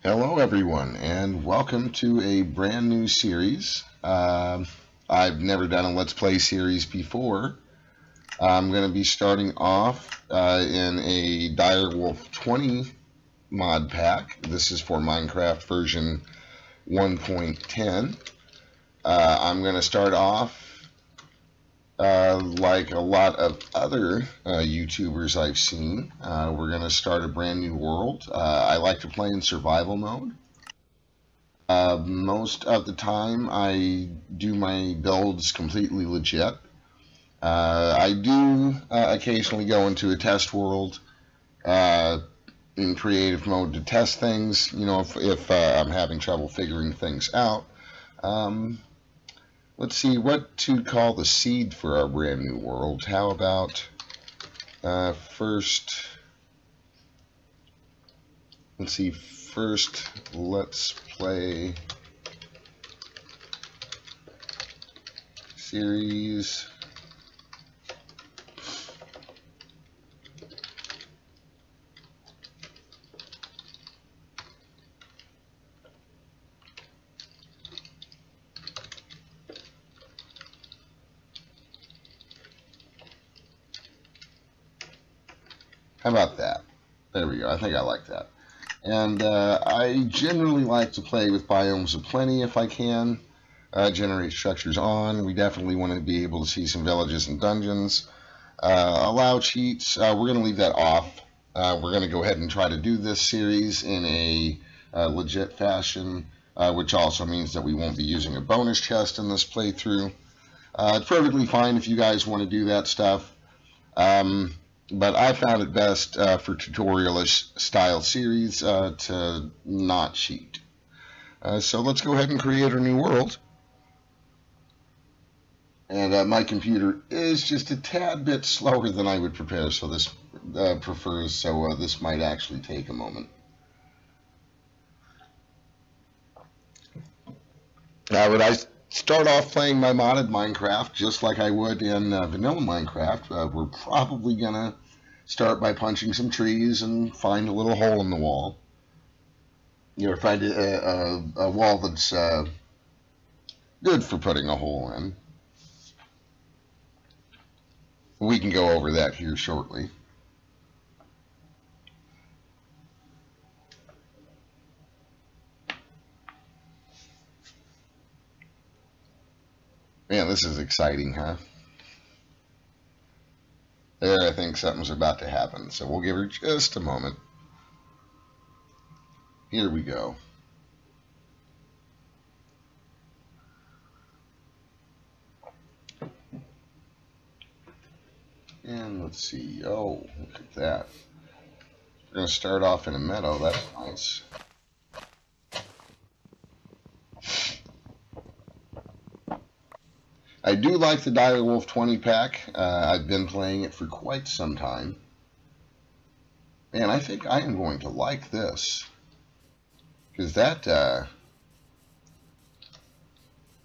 Hello, everyone, and welcome to a brand new series. I've never done a Let's Play series before. I'm going to be starting off in a Direwolf 20 mod pack. This is for Minecraft version 1.10. I'm going to start off like a lot of other YouTubers I've seen. We're going to start a brand new world. I like to play in survival mode. Most of the time I do my builds completely legit. I do occasionally go into a test world in creative mode to test things, you know, if I'm having trouble figuring things out. Let's see what to call the seed for our brand new world. How about first, let's see, first let's play series. How about that? There we go. I think I like that. And I generally like to play with biomes of plenty if I can. Generate structures on. We definitely want to be able to see some villages and dungeons. Allow cheats. We're going to leave that off. We're going to go ahead and try to do this series in a legit fashion, which also means that we won't be using a bonus chest in this playthrough. It's perfectly fine if you guys want to do that stuff. But I found it best for tutorial-ish style series to not cheat. So let's go ahead and create our new world. And my computer is just a tad bit slower than I would prefer, so this this might actually take a moment. But I start off playing my modded Minecraft just like I would in vanilla Minecraft. We're probably gonna start by punching some trees and find a little hole in the wall. You know, find a wall that's good for putting a hole in. We can go over that here shortly. Man, this is exciting, huh? There, I think something's about to happen, so we'll give her just a moment. Here we go. And let's see. Oh, look at that. We're going to start off in a meadow. That's nice. I do like the Direwolf 20 pack. I've been playing it for quite some time. Man, I think I am going to like this. Because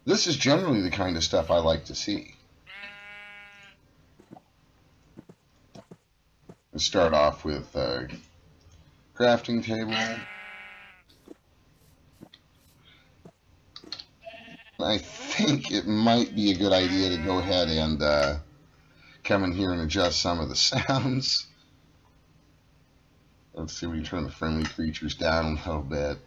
this is generally the kind of stuff I like to see. Let's start off with a crafting table. I think it might be a good idea to go ahead and come in here and adjust some of the sounds. Let's see, we can turn the friendly creatures down a little bit.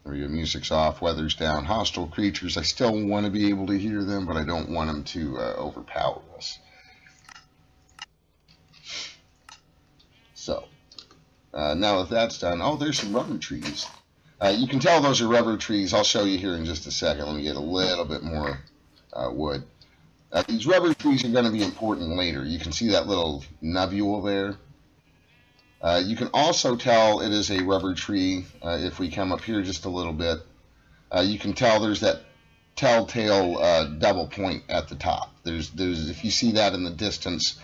There we go, music's off, weather's down. Hostile creatures, I still want to be able to hear them, but I don't want them to overpower us. So, now that that's done, oh, there's some rubber trees. You can tell those are rubber trees. I'll show you here in just a second. Let me get a little bit more wood. These rubber trees are going to be important later. You can see that little nubule there. You can also tell it is a rubber tree if we come up here just a little bit. You can tell there's that telltale double point at the top. There's if you see that in the distance,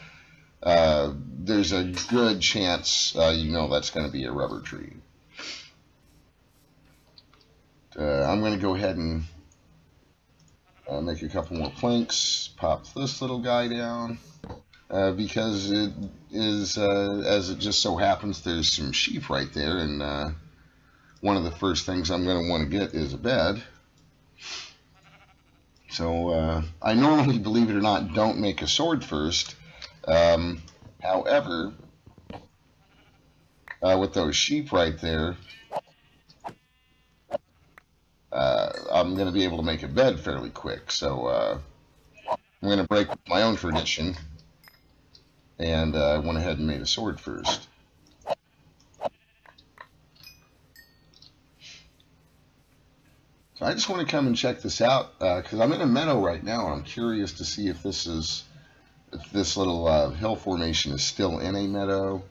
there's a good chance you know that's going to be a rubber tree. I'm going to go ahead and make a couple more planks, pop this little guy down, because it is, as it just so happens, there's some sheep right there, and one of the first things I'm going to want to get is a bed. So I normally, believe it or not, don't make a sword first. However, with those sheep right there, I'm going to be able to make a bed fairly quick. So I'm going to break my own tradition, and I went ahead and made a sword first. So I just want to come and check this out because I'm in a meadow right now, and I'm curious to see if this little hill formation is still in a meadow.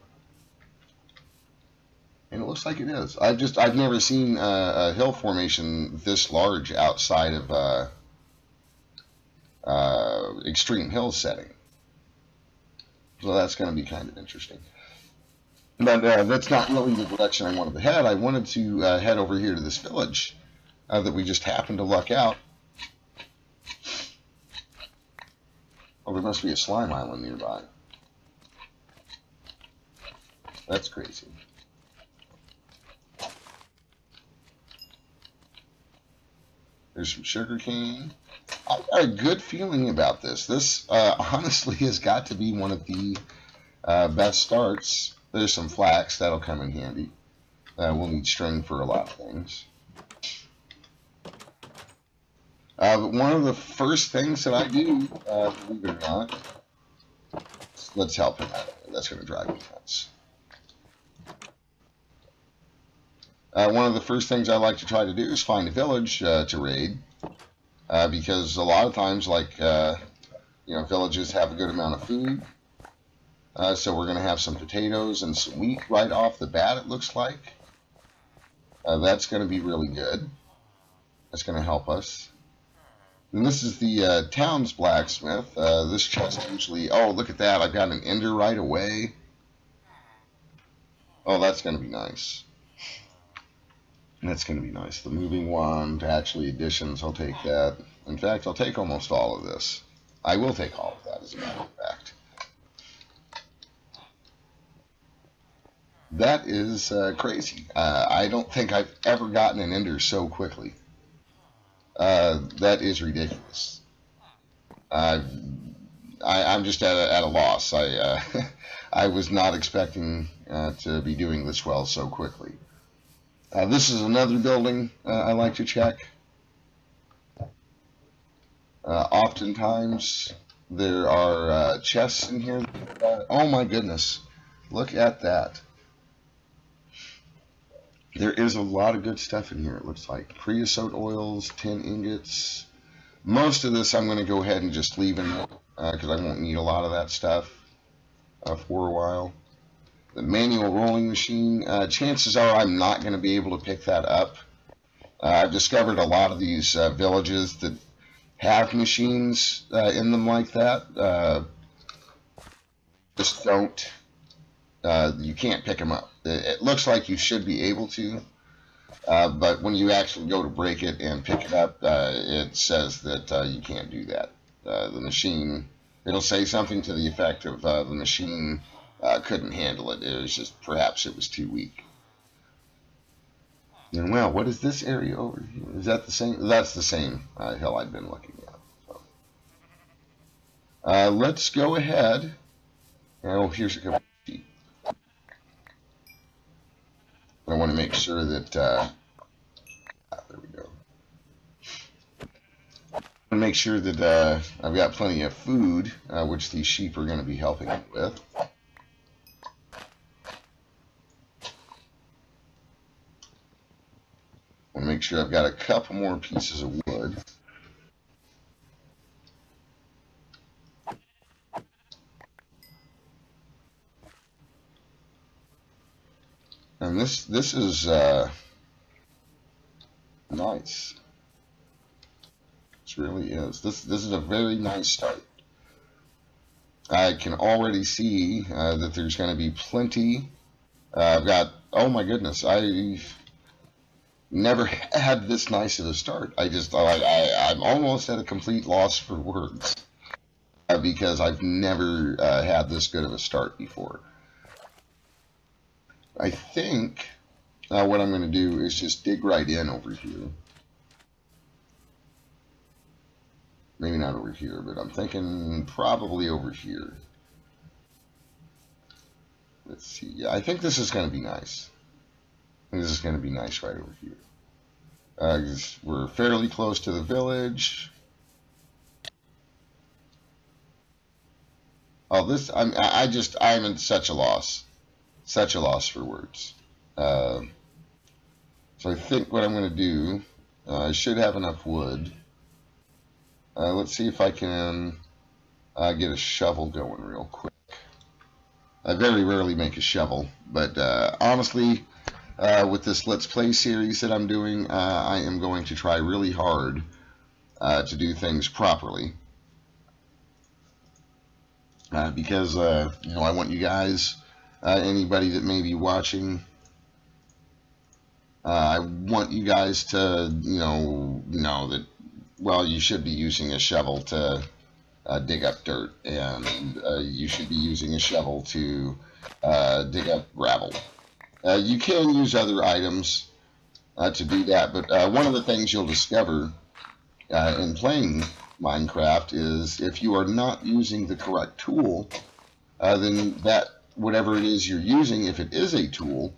And it looks like it is. I've never seen a hill formation this large outside of extreme hill setting. So that's going to be kind of interesting. But that's not really the direction I wanted to head. I wanted to head over here to this village that we just happened to luck out. Oh, there must be a slime island nearby. That's crazy. There's some sugar cane. I've got a good feeling about this. This honestly has got to be one of the best starts. There's some flax. That'll come in handy. We'll need string for a lot of things. But one of the first things that I do, believe it or not, let's help him out. That's going to drive me nuts. One of the first things I like to try to do is find a village to raid, because a lot of times, like, villages have a good amount of food. So we're going to have some potatoes and some wheat right off the bat, it looks like. That's going to be really good. That's going to help us. And this is the town's blacksmith. This chest usually... Oh, look at that. I've got an ender right away. Oh, that's going to be nice. That's going to be nice. The moving wand, actually additions, I'll take that. In fact, I'll take almost all of this. I will take all of that, as a matter of fact. That is crazy. I don't think I've ever gotten an ender so quickly. That is ridiculous. I'm just at a loss. I was not expecting to be doing this well so quickly. This is another building I like to check. Oftentimes there are chests in here. Oh my goodness, look at that. There is a lot of good stuff in here, it looks like. Creosote oils, tin ingots. Most of this I'm going to go ahead and just leave in there because I won't need a lot of that stuff for a while. The manual rolling machine, chances are I'm not going to be able to pick that up. I've discovered a lot of these villages that have machines in them like that. Just don't. You can't pick them up. It looks like you should be able to, but when you actually go to break it and pick it up, it says that you can't do that. The machine, it'll say something to the effect of the machine couldn't handle it. It was just, perhaps it was too weak. And well, what is this area over here? Is that the same? That's the same hill I've been looking at. So. Let's go ahead. Oh, here's a couple. I want to make sure that, there we go. I want to make sure that I've got plenty of food, which these sheep are going to be helping me with. I want to make sure I've got a couple more pieces of wood. And this is nice. This really is. This is a very nice start. I can already see that there's going to be plenty. I've got, oh my goodness, I've never had this nice of a start. I'm almost at a complete loss for words because I've never had this good of a start before. I think Now what I'm going to do is just dig right in over here. Maybe not over here, but I'm thinking probably over here. Let's see. Yeah, I think this is going to be nice. I think this is going to be nice right over here. 'Cause we're fairly close to the village. Oh, this, I'm in such a loss for words. So I think what I'm going to do, I should have enough wood. Let's see if I can get a shovel going real quick. I very rarely make a shovel, but honestly, with this Let's Play series that I'm doing, I am going to try really hard to do things properly. Because, you know, I want you guys, anybody that may be watching, I want you guys to, you know that, well, you should be using a shovel to dig up dirt, and you should be using a shovel to dig up gravel. You can use other items to do that, but one of the things you'll discover in playing Minecraft is if you are not using the correct tool, then that whatever it is you're using, if it is a tool,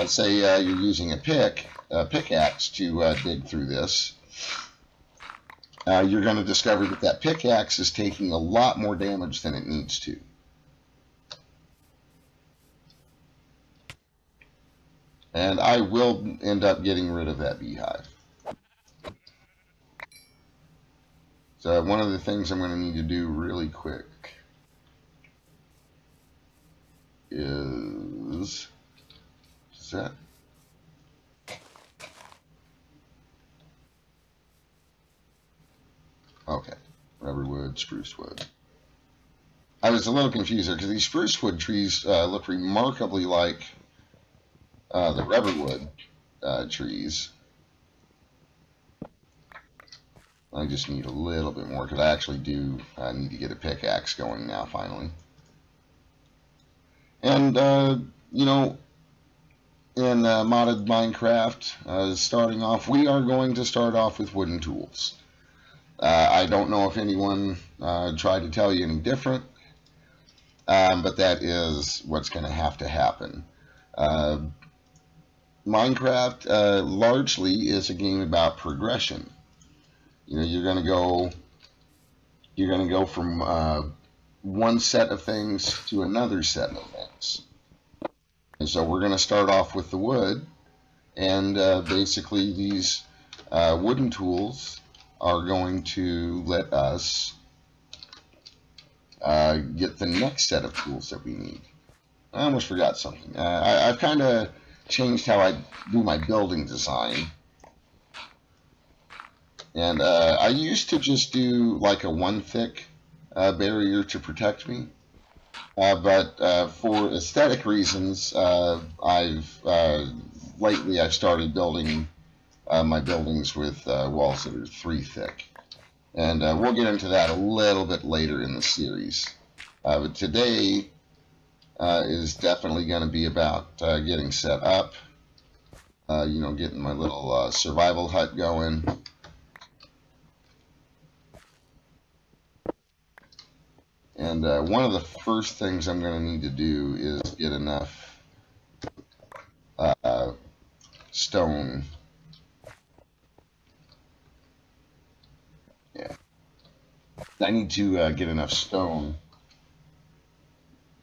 say you're using a pickaxe to dig through this, you're going to discover that that pickaxe is taking a lot more damage than it needs to. And I will end up getting rid of that beehive. So one of the things I'm going to need to do really quick is that okay, rubber wood, spruce wood. I was a little confused there because these spruce wood trees look remarkably like the rubber wood trees. I just need a little bit more because I actually do need to get a pickaxe going now finally. And you know, in modded Minecraft, starting off, we are going to start off with wooden tools. I don't know if anyone tried to tell you any different, but that is what's going to have to happen. Minecraft largely is a game about progression. You know, you're going to go from one set of things to another set of things. And so we're going to start off with the wood, and basically these wooden tools are going to let us get the next set of tools that we need. I almost forgot something. I've kind of changed how I do my building design. And I used to just do like a 1 thick barrier to protect me. But for aesthetic reasons, lately I've started building my buildings with walls that are 3 thick. And we'll get into that a little bit later in the series. But today is definitely going to be about getting set up, you know, getting my little survival hut going. And one of the first things I'm going to need to do is get enough stone. Yeah. I need to get enough stone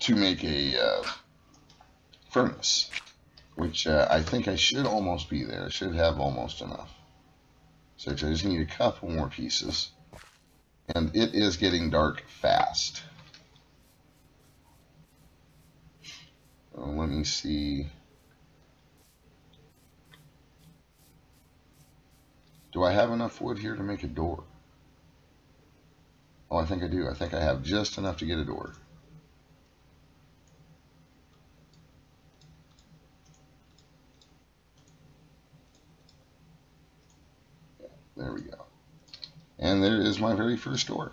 to make a furnace, which I think I should almost be there. I should have almost enough. So I just need a couple more pieces. And it is getting dark fast. Let me see. Do I have enough wood here to make a door? Oh, I think I do. I think I have just enough to get a door. There we go. And there is my very first door.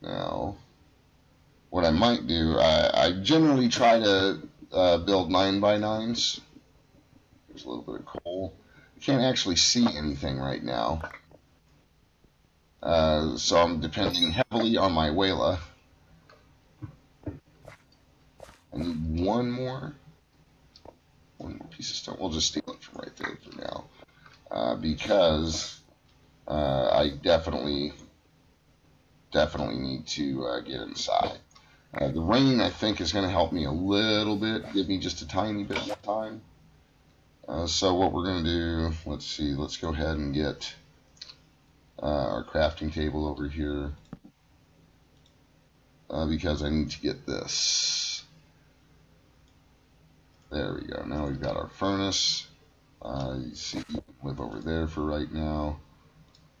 Now, what what I might do, I generally try to build 9x9s. There's a little bit of coal. I can't actually see anything right now. So I'm depending heavily on my Wayla. I need one more piece of stone. We'll just steal it from right there for now, because I definitely need to get inside. The rain, I think, is going to help me a little bit, give me just a tiny bit more time. So what we're going to do, let's see, let's go ahead and get our crafting table over here, because I need to get this. There we go. Now we've got our furnace. You see, you can live over there for right now.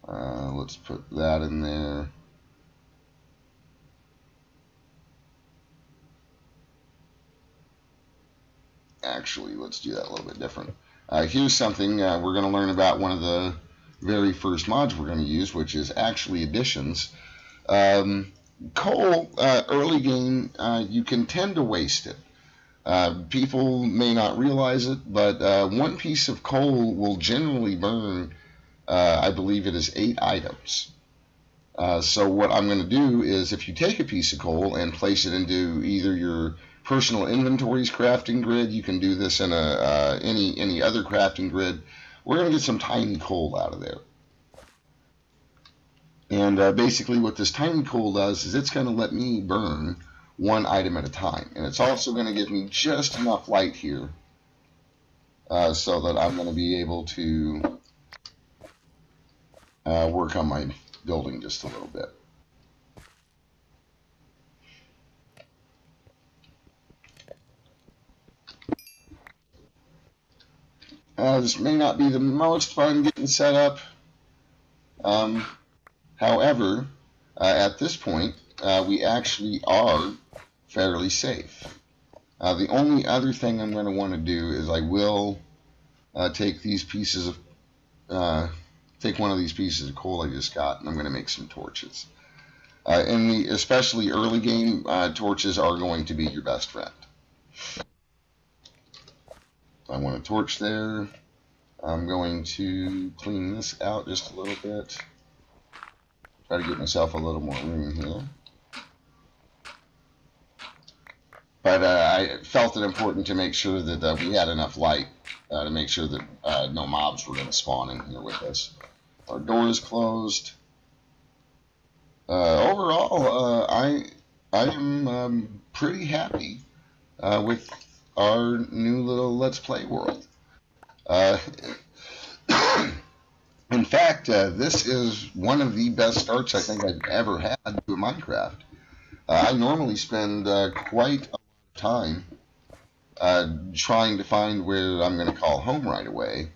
Let's put that in there. Actually, let's do that a little bit different. Here's something we're going to learn about, one of the very first mods we're going to use, which is actually additions. Coal, early game, you can tend to waste it. People may not realize it, but one piece of coal will generally burn, I believe it is 8 items. So what I'm going to do is, if you take a piece of coal and place it into either your personal inventories crafting grid, you can do this in any other crafting grid. We're going to get some tiny coal out of there. And basically what this tiny coal does is it's going to let me burn one item at a time. And it's also going to give me just enough light here so that I'm going to be able to work on my building just a little bit. This may not be the most fun getting set up. However, at this point, we actually are fairly safe. The only other thing I'm going to want to do is I will take these pieces of, take one of these pieces of coal I just got, and I'm going to make some torches. In the especially early game, torches are going to be your best friend. I want a torch there. I'm going to clean this out just a little bit. Try to get myself a little more room here. But I felt it important to make sure that we had enough light to make sure that no mobs were going to spawn in here with us. Our door is closed. Overall, I am pretty happy with our new little Let's Play world. In fact, this is one of the best starts I think I've ever had to Minecraft. I normally spend quite a lot of time trying to find where I'm going to call home right away,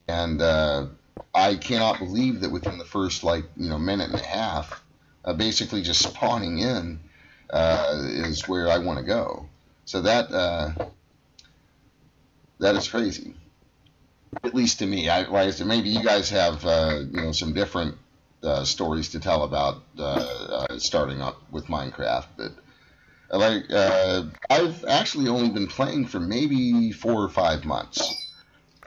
and I cannot believe that within the first minute and a half, basically just spawning in is where I want to go. So that is crazy, at least to me. Like I said, maybe you guys have some different stories to tell about starting up with Minecraft, but I've actually only been playing for maybe 4 or 5 months.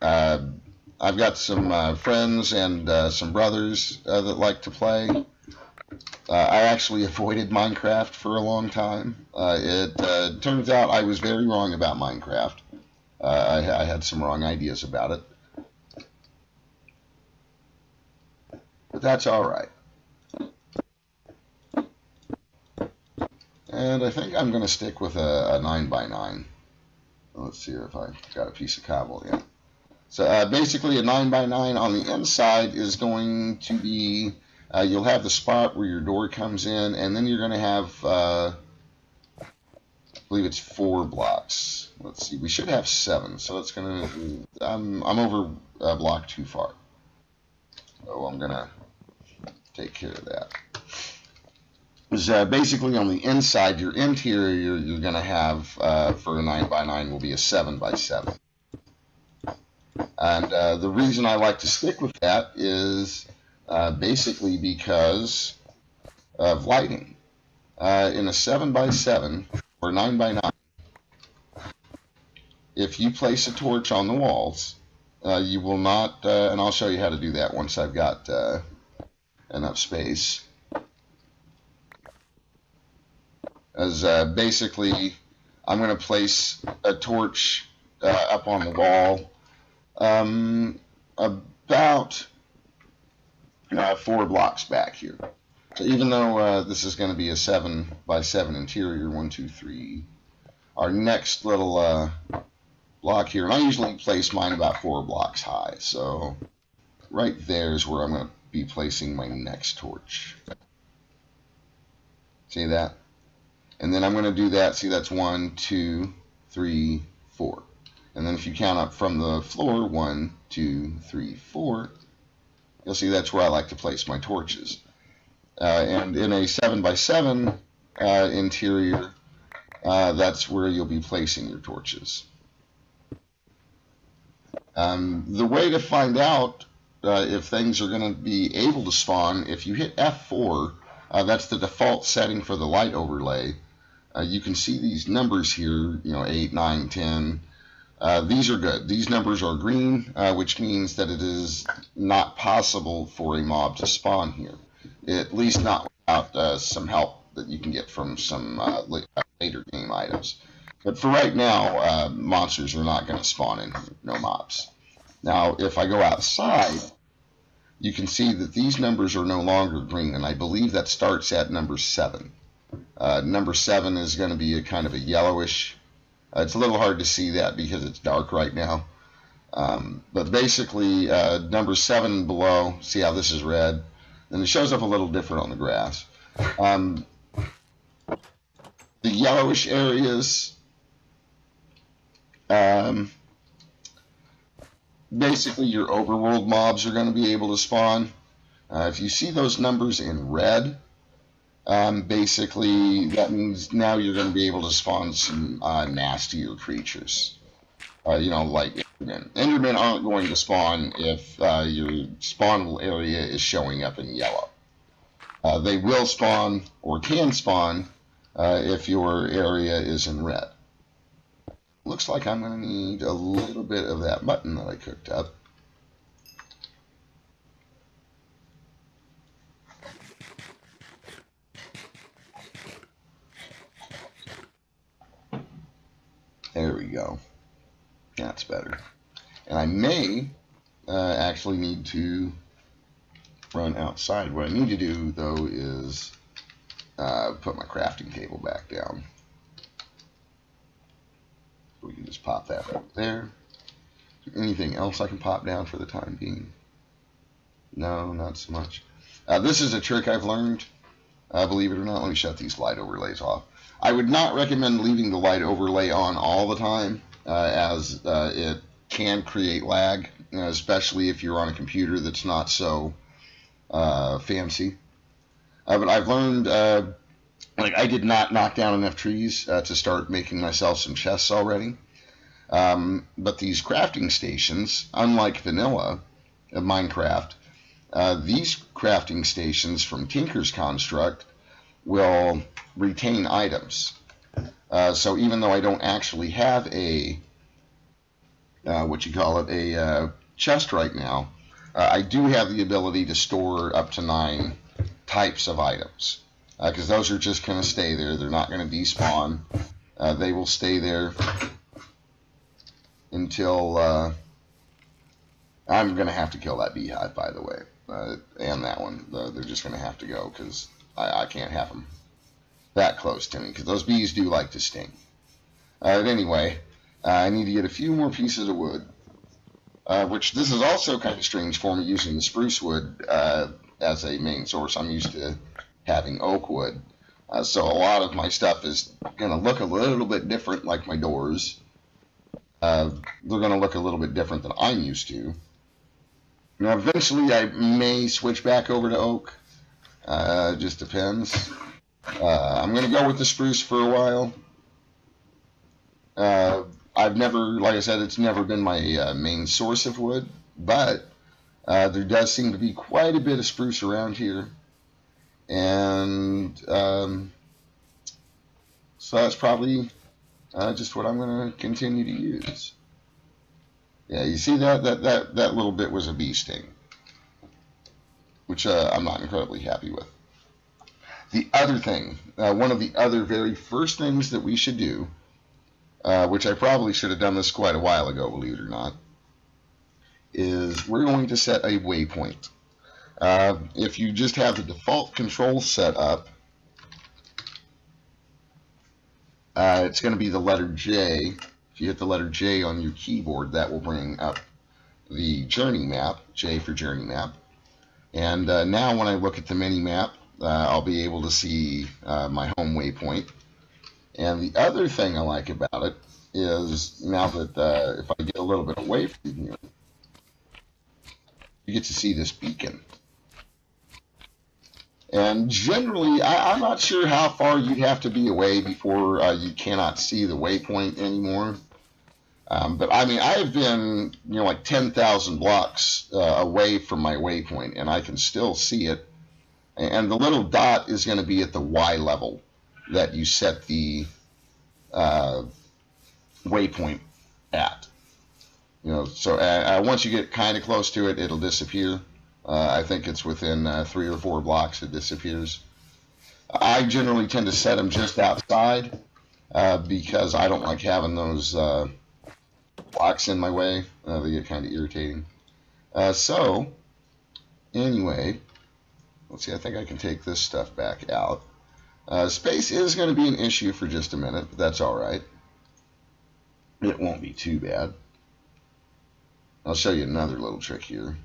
I've got some friends and some brothers that like to play. I actually avoided Minecraft for a long time. It turns out I was very wrong about Minecraft. I had some wrong ideas about it. But that's alright. And I think I'm going to stick with a 9x9. Let's see if I got a piece of cobble yet. So basically a 9x9 on the inside is going to be, you'll have the spot where your door comes in, and then you're going to have, I believe it's 4 blocks. Let's see, we should have 7, so it's going to, I'm over block too far. So I'm going to take care of that. Because basically on the inside, your interior you're going to have for a 9x9 will be a 7x7. And the reason I like to stick with that is basically because of lighting. in a 7x7 or 9x9, if you place a torch on the walls, you will not, and I'll show you how to do that once I've got enough space, as basically I'm going to place a torch up on the wall about 4 blocks back here. So even though this is going to be a 7x7 interior, 1, 2, 3, our next little block here, and I usually place mine about 4 blocks high, so right there is where I'm going to be placing my next torch. See that? And then I'm going to do that. See, that's 1, 2, 3, 4. And then if you count up from the floor, 1, 2, 3, 4, you'll see that's where I like to place my torches. And in a 7x7 interior, that's where you'll be placing your torches. The way to find out if things are going to be able to spawn, if you hit F4, that's the default setting for the light overlay. You can see these numbers here, 8, 9, 10. These are good. These numbers are green, which means that it is not possible for a mob to spawn here, at least not without some help that you can get from some later game items. But for right now, monsters are not going to spawn in here, no mobs. Now, if I go outside, you can see that these numbers are no longer green, and I believe that starts at number 7. Number 7 is going to be a kind of a yellowish. It's a little hard to see that because it's dark right now. But basically, number 7 below, see how this is red? And it shows up a little different on the grass. The yellowish areas, basically your overworld mobs are going to be able to spawn. If you see those numbers in red, basically that means now you're going to be able to spawn some nastier creatures. Like Endermen. Endermen aren't going to spawn if your spawnable area is showing up in yellow. They will spawn, or can spawn, if your area is in red. Looks like I'm going to need a little bit of that mutton that I cooked up. There we go. That's better. And I may actually need to run outside. What I need to do, though, is put my crafting table back down. So we can just pop that up there. Anything else I can pop down for the time being? No, not so much. This is a trick I've learned. Believe it or not, let me shut these light overlays off. I would not recommend leaving the light overlay on all the time, as it can create lag, especially if you're on a computer that's not so fancy. But I've learned, like I did not knock down enough trees to start making myself some chests already. But these crafting stations, unlike vanilla of Minecraft, these crafting stations from Tinker's Construct will retain items. So even though I don't actually have a chest right now, I do have the ability to store up to 9 types of items, because those are just going to stay there. They're not going to despawn. They will stay there until I'm going to have to kill that beehive, by the way, and that one. They're just going to have to go, because I can't have them that close to me, because those bees do like to sting. Anyway, I need to get a few more pieces of wood, which this is also kind of strange for me using the spruce wood as a main source. I'm used to having oak wood, so a lot of my stuff is going to look a little bit different, like my doors. They're going to look a little bit different than I'm used to. Now, eventually I may switch back over to oak. Just depends. I'm going to go with the spruce for a while. I've never, like I said, it's never been my main source of wood, but there does seem to be quite a bit of spruce around here, and So that's probably just what I'm going to continue to use. Yeah, you see that little bit was a bee sting, which I'm not incredibly happy with. The other thing, one of the other very first things that we should do, which I probably should have done this quite a while ago, believe it or not, is we're going to set a waypoint. If you just have the default control set up, it's going to be the letter J. If you hit the letter J on your keyboard, that will bring up the journey map, J for journey map. And now when I look at the mini map, I'll be able to see my home waypoint. And the other thing I like about it is now that if I get a little bit away from here, you get to see this beacon. And generally, I'm not sure how far you'd have to be away before you cannot see the waypoint anymore. But I mean, I've been, like 10,000 blocks away from my waypoint, and I can still see it. And the little dot is going to be at the Y level that you set the waypoint at. So once you get kind of close to it, it'll disappear. I think it's within 3 or 4 blocks it disappears. I generally tend to set them just outside because I don't like having those blocks in my way. They get kind of irritating. So, anyway, let's see, I think I can take this stuff back out. Space is going to be an issue for just a minute, but that's all right. It won't be too bad. I'll show you another little trick here.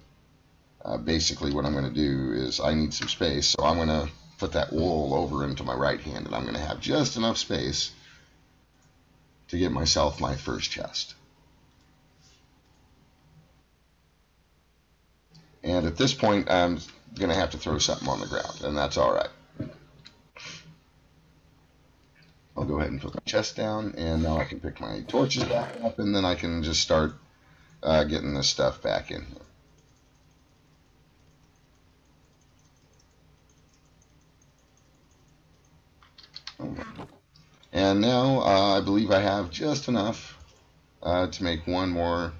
Basically what I'm going to do is I need some space, so I'm going to put that wool over into my right hand, and I'm going to have just enough space to get myself my first chest. And at this point, I'm going to have to throw something on the ground, and that's all right. I'll go ahead and put my chest down, and now I can pick my torches back up, and then I can just start getting this stuff back in here. And now I believe I have just enough to make one more.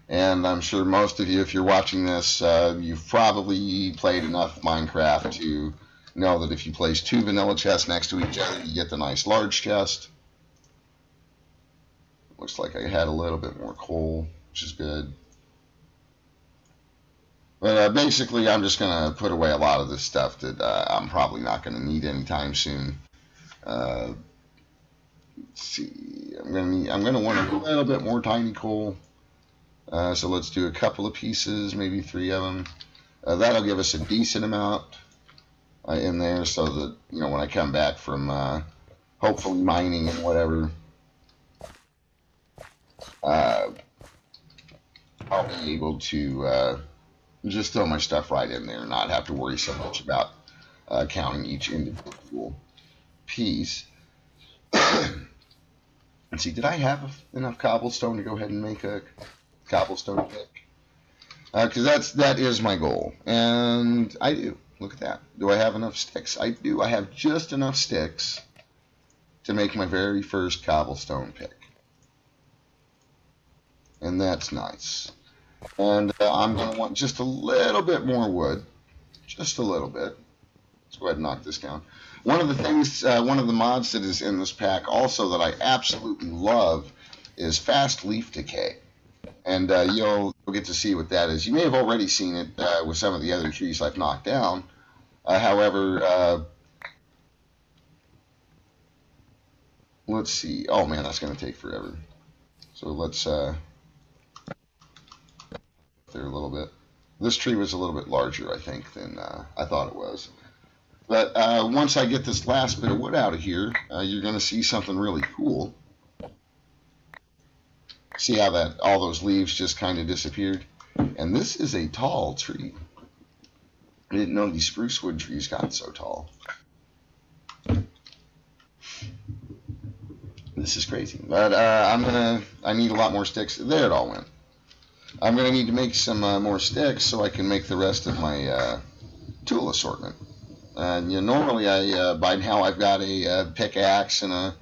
And I'm sure most of you, if you're watching this, you've probably played enough Minecraft to know that if you place 2 vanilla chests next to each other, you get the nice large chest. Looks like I had a little bit more coal, which is good. But basically, I'm just going to put away a lot of this stuff that I'm probably not going to need anytime soon. Let's see. I'm going to want a little bit more tiny coal. So let's do a couple of pieces, maybe 3 of them. That'll give us a decent amount in there, so that when I come back from hopefully mining and whatever, I'll be able to just throw my stuff right in there and not have to worry so much about counting each individual piece. Let's see, did I have enough cobblestone to go ahead and make a cobblestone pick? Because that is my goal, and I do. Look at that. Do I have enough sticks? I do. I have just enough sticks to make my very first cobblestone pick, and that's nice. And I'm going to want just a little bit more wood, just a little bit. Let's go ahead and knock this down. One of the things, one of the mods that is in this pack also that I absolutely love is fast leaf decay. And you'll get to see what that is. You may have already seen it with some of the other trees I've knocked down. However, let's see. Oh man, that's going to take forever. So let's there a little bit. This tree was a little bit larger, I think, than I thought it was. But once I get this last bit of wood out of here, you're going to see something really cool. See how that all those leaves just kind of disappeared? And this is a tall tree. I didn't know these spruce wood trees got so tall. This is crazy. But I need a lot more sticks. There it all went. I'm going to need to make some more sticks so I can make the rest of my tool assortment. And normally by now I've got a pickaxe and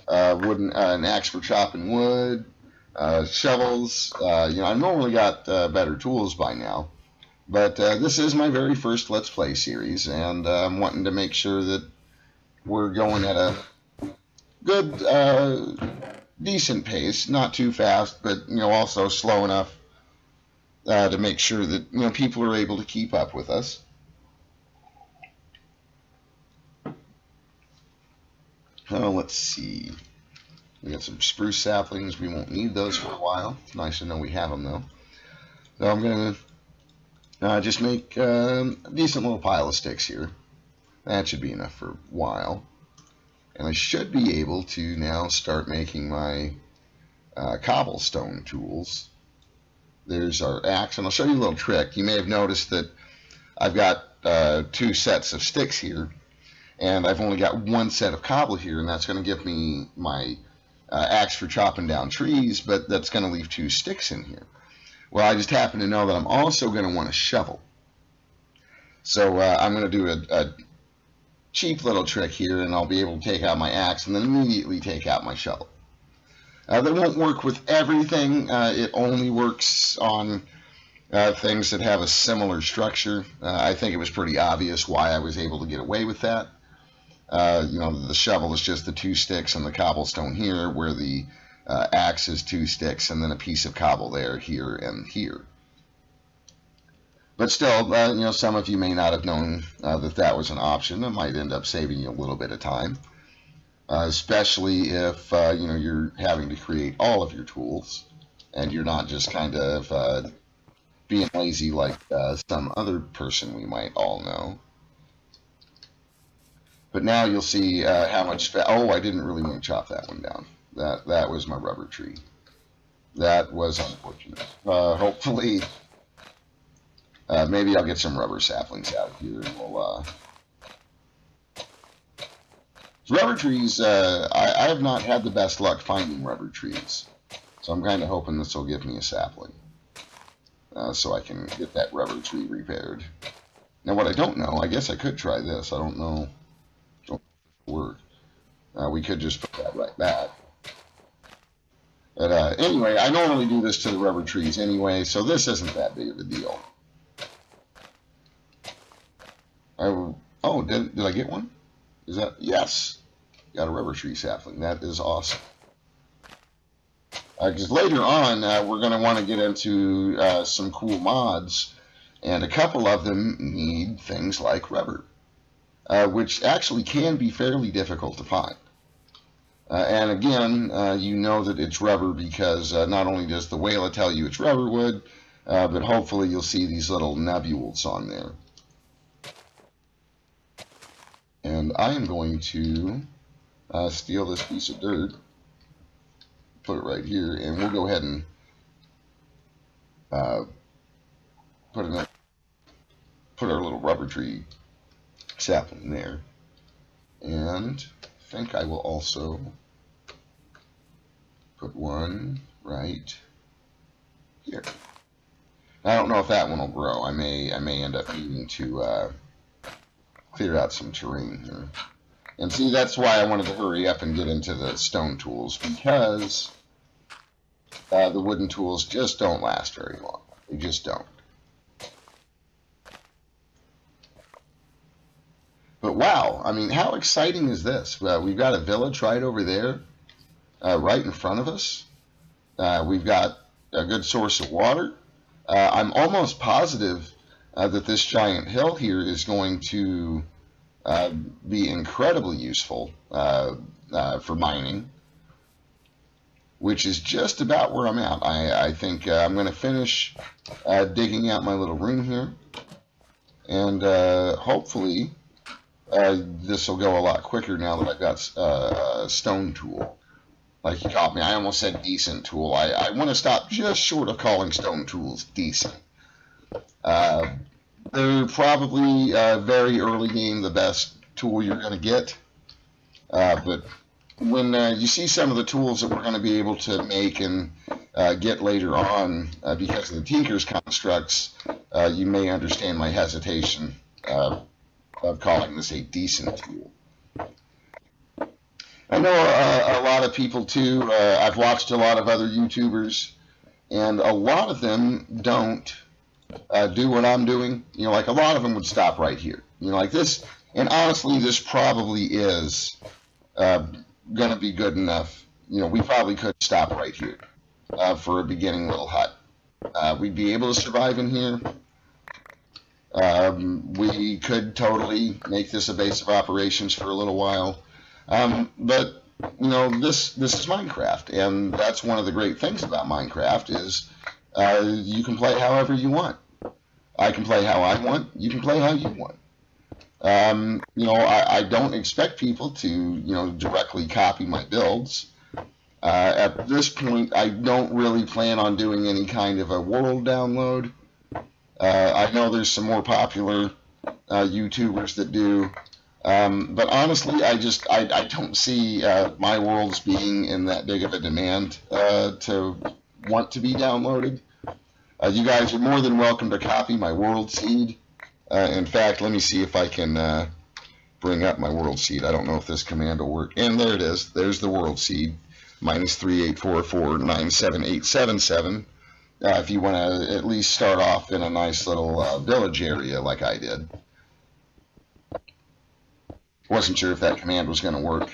an axe for chopping wood, shovels. I've normally got better tools by now, but this is my very first Let's Play series, and I'm wanting to make sure that we're going at a good, decent pace, not too fast, but also slow enough to make sure that people are able to keep up with us. Let's see. We got some spruce saplings. We won't need those for a while. It's nice to know we have them though. So I'm going to just make a decent little pile of sticks here. That should be enough for a while. And I should be able to now start making my cobblestone tools. There's our axe, and I'll show you a little trick. You may have noticed that I've got 2 sets of sticks here, and I've only got 1 set of cobble here, and that's going to give me my axe for chopping down trees, but that's going to leave 2 sticks in here. Well, I just happen to know that I'm also going to want a shovel. So I'm going to do a cheap little trick here, and I'll be able to take out my axe and then immediately take out my shovel. That won't work with everything. It only works on things that have a similar structure. I think it was pretty obvious why I was able to get away with that. The shovel is just the 2 sticks and the cobblestone here, where the axe is 2 sticks and then a piece of cobble there, here, and here. But still, some of you may not have known that was an option. It might end up saving you a little bit of time. Especially if you're having to create all of your tools and you're not just kind of being lazy like some other person we might all know. But now you'll see how much oh, I didn't really want to chop that one down. That was my rubber tree. That was unfortunate. Hopefully maybe I'll get some rubber saplings out here, and we'll rubber trees, I have not had the best luck finding rubber trees, so I'm kind of hoping this will give me a sapling, so I can get that rubber tree repaired. Now what I don't know, I guess I could try this, I don't know if it'll work. We could just put that right back. But anyway, I normally do this to the rubber trees anyway, so this isn't that big of a deal. Oh, did I get one? Is that, yes, got a rubber tree sapling. That is awesome. Because later on, we're going to want to get into some cool mods, and a couple of them need things like rubber, which actually can be fairly difficult to find. And again, you know that it's rubber because not only does the whale tell you it's rubber wood, but hopefully you'll see these little nebules on there. And I am going to steal this piece of dirt, put it right here, and we'll go ahead and put our little rubber tree sapling there. And I think I will also put one right here. I don't know if that one will grow. I may end up needing to clear out some terrain here. And see, that's why I wanted to hurry up and get into the stone tools, because the wooden tools just don't last very long. They just don't. But wow, I mean, how exciting is this? We've got a village right over there, right in front of us. We've got a good source of water. I'm almost positive that this giant hill here is going to be incredibly useful for mining, which is just about where I'm at. I think I'm going to finish digging out my little room here, and hopefully this will go a lot quicker now that I've got a stone tool. Like you caught me, I almost said decent tool. I want to stop just short of calling stone tools decent. They're probably very early game the best tool you're going to get. But when you see some of the tools that we're going to be able to make and get later on, because of the Tinker's constructs, you may understand my hesitation of calling this a decent tool. I know a lot of people too. I've watched a lot of other YouTubers, and a lot of them don't do what I'm doing. You know, like a lot of them would stop right here. You know, like this. And honestly, this probably is going to be good enough. You know, we probably could stop right here for a beginning little hut. We'd be able to survive in here. We could totally make this a base of operations for a little while. But you know, this is Minecraft, and that's one of the great things about Minecraft is you can play however you want. I can play how I want. You can play how you want. You know, I don't expect people to, you know, directly copy my builds. At this point, I don't really plan on doing any kind of a world download. I know there's some more popular YouTubers that do, but honestly, I don't see my worlds being in that big of a demand to want to be downloaded. You guys are more than welcome to copy my world seed. In fact, let me see if I can bring up my world seed. I don't know if this command will work. And there it is. There's the world seed, -384497877. If you want to at least start off in a nice little village area like I did. Wasn't sure if that command was going to work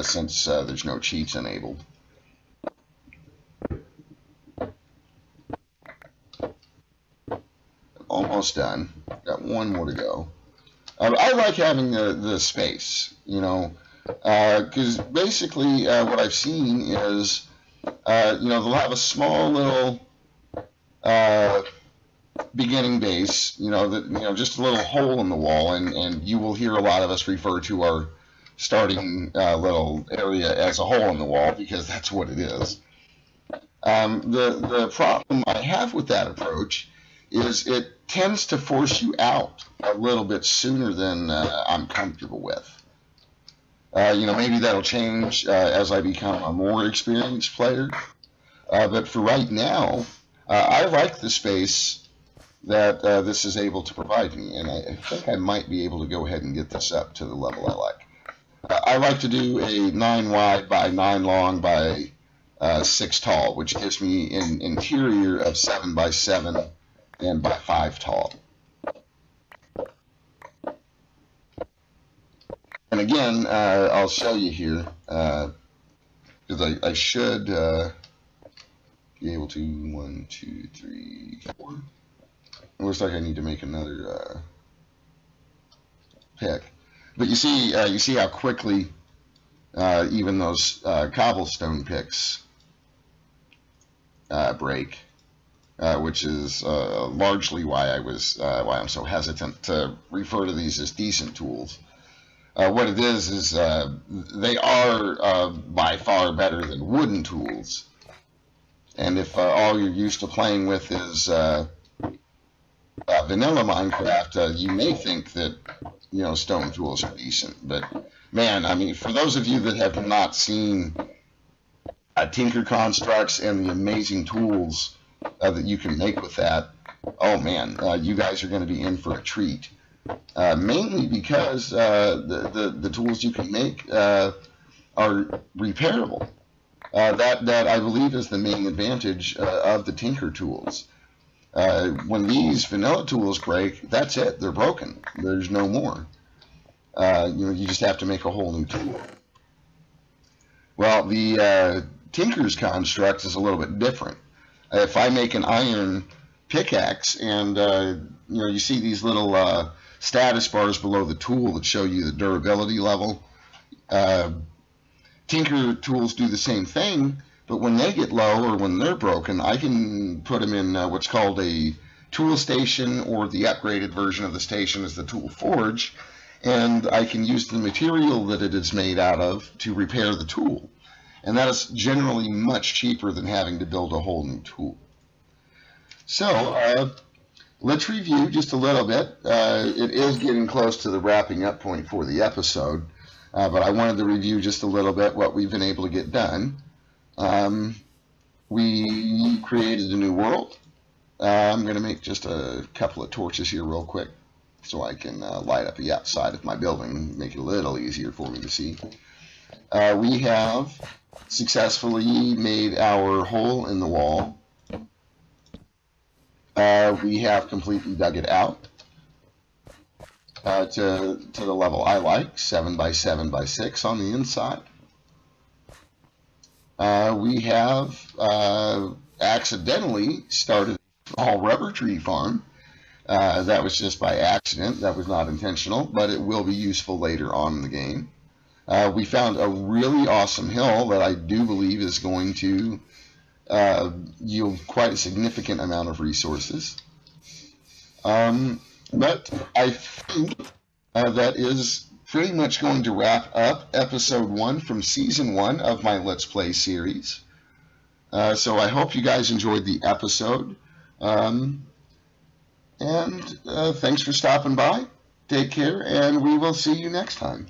since there's no cheats enabled. Almost done. Got one more to go. I like having the space, you know, because basically what I've seen is, you know, they'll have a small little beginning base, you know, that, you know, just a little hole in the wall, and you will hear a lot of us refer to our starting little area as a hole in the wall because that's what it is. The problem I have with that approach is it tends to force you out a little bit sooner than I'm comfortable with. You know, maybe that'll change as I become a more experienced player. But for right now, I like the space that this is able to provide me, and I think I might be able to go ahead and get this up to the level I like. I like to do a 9 wide by 9 long by 6 tall, which gives me an interior of 7 by 7 and by 5 tall. And again, I'll show you here, because I should be able to, 1, 2, 3, 4. It looks like I need to make another pick. But you see how quickly even those cobblestone picks break. Which is largely why why I'm so hesitant to refer to these as decent tools. What it is they are by far better than wooden tools. And if all you're used to playing with is vanilla Minecraft, you may think that, you know, stone tools are decent. But man, I mean, for those of you that have not seen Tinker Constructs and the amazing tools that you can make with that, oh man, you guys are going to be in for a treat. Mainly because the tools you can make are repairable. That I believe is the main advantage of the Tinker tools. When these vanilla tools break, that's it. They're broken. There's no more. You know, you just have to make a whole new tool. Well, the Tinker's Construct is a little bit different. If I make an iron pickaxe and you know, you see these little status bars below the tool that show you the durability level, Tinker tools do the same thing, but when they get low or when they're broken, I can put them in what's called a tool station, or the upgraded version of the station is the tool forge, and I can use the material that it is made out of to repair the tool. And that is generally much cheaper than having to build a whole new tool. So let's review just a little bit. It is getting close to the wrapping up point for the episode, but I wanted to review just a little bit what we've been able to get done. We created a new world. I'm going to make just a couple of torches here real quick so I can light up the outside of my building, make it a little easier for me to see. We have successfully made our hole in the wall. We have completely dug it out to the level I like, 7 by 7 by 6 on the inside. We have accidentally started a small rubber tree farm. That was just by accident. That was not intentional, but it will be useful later on in the game. We found a really awesome hill that I do believe is going to yield quite a significant amount of resources. But I think that is pretty much going to wrap up episode 1 from season 1 of my Let's Play series. So I hope you guys enjoyed the episode. And thanks for stopping by. Take care, and we will see you next time.